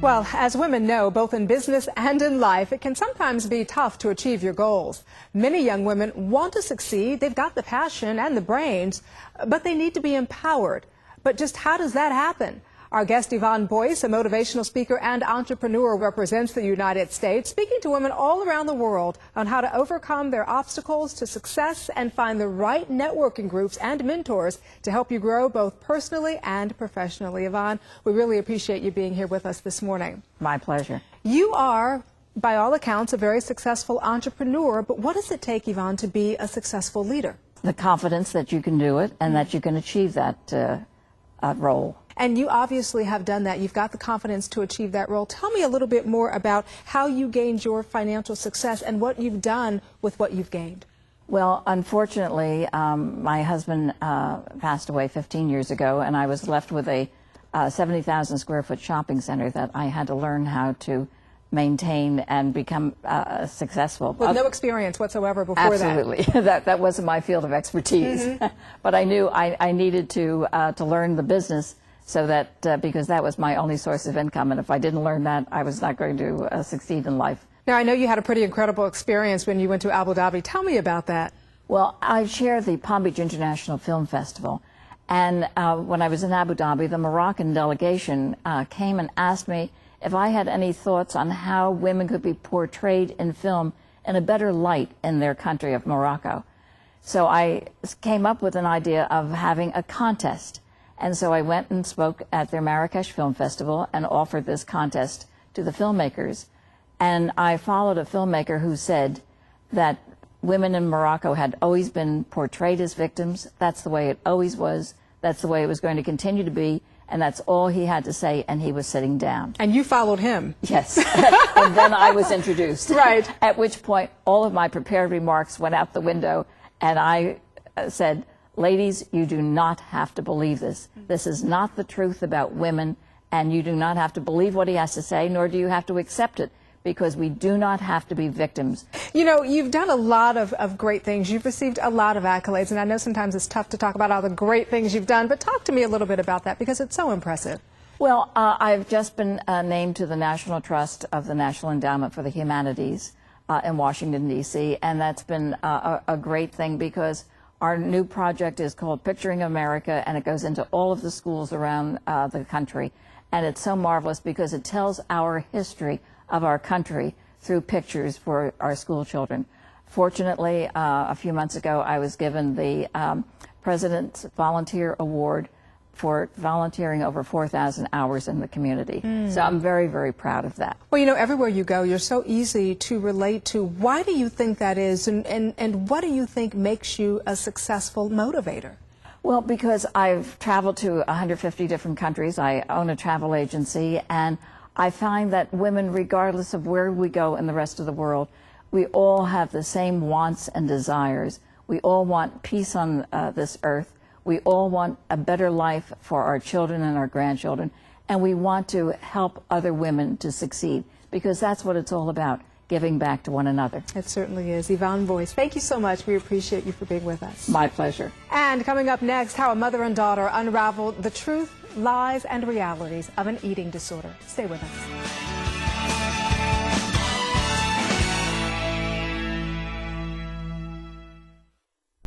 Well, as women know, both in business and in life, it can sometimes be tough to achieve your goals. Many young women want to succeed. They've got the passion and the brains, but they need to be empowered. But just how does that happen? Our guest, Yvonne Boice, a motivational speaker and entrepreneur, represents the United States, speaking to women all around the world on how to overcome their obstacles to success and find the right networking groups and mentors to help you grow both personally and professionally. Yvonne, we really appreciate you being here with us this morning. My pleasure. You are, by all accounts, a very successful entrepreneur, but what does it take, Yvonne, to be a successful leader? The confidence that you can do it and that you can achieve that role. And you obviously have done that. You've got the confidence to achieve that role. Tell me a little bit more about how you gained your financial success and what you've done with what you've gained. Well, unfortunately, my husband passed away 15 years ago, and I was left with a 70,000 square foot shopping center that I had to learn how to maintain and become successful. With no experience whatsoever before that. Absolutely. that wasn't my field of expertise. But I knew I needed to learn the business, so that because that was my only source of income, and if I didn't learn that, I was not going to succeed in life. Now, I know you had a pretty incredible experience when you went to Abu Dhabi. Tell me about that. Well, I chair the Palm Beach International Film Festival, and when I was in Abu Dhabi, the Moroccan delegation came and asked me if I had any thoughts on how women could be portrayed in film in a better light in their country of Morocco. So I came up with an idea of having a contest. And so I went and spoke at their Marrakesh Film Festival and offered this contest to the filmmakers. And I followed a filmmaker who said that women in Morocco had always been portrayed as victims. That's the way it always was. That's the way it was going to continue to be. And that's all he had to say, and he was sitting down. And you followed him. Yes. And then I was introduced. Right. At which point, all of my prepared remarks went out the window, and I said, ladies, you do not have to believe this. This is not the truth about women, and you do not have to believe what he has to say, nor do you have to accept it, because we do not have to be victims. You know, you've done a lot of great things. You've received a lot of accolades, and I know sometimes it's tough to talk about all the great things you've done, but talk to me a little bit about that, because it's so impressive. Well, I've just been named to the National Trust of the National Endowment for the Humanities in Washington, D.C., and that's been a great thing, because our new project is called Picturing America, and it goes into all of the schools around the country. And it's so marvelous because it tells our history of our country through pictures for our school children. Fortunately, a few months ago, I was given the President's Volunteer Award for volunteering over 4,000 hours in the community. So I'm very, very proud of that. Well, you know, everywhere you go, you're so easy to relate to. Why do you think that is, and what do you think makes you a successful motivator? Well, because I've traveled to 150 different countries. I own a travel agency, and I find that women, regardless of where we go in the rest of the world, we all have the same wants and desires. We all want peace on this earth. We all want a better life for our children and our grandchildren, and we want to help other women to succeed, because that's what it's all about, giving back to one another. It certainly is. Yvonne Boice, thank you so much. We appreciate you for being with us. My pleasure. And coming up next, how a mother and daughter unraveled the truth, lies, and realities of an eating disorder. Stay with us.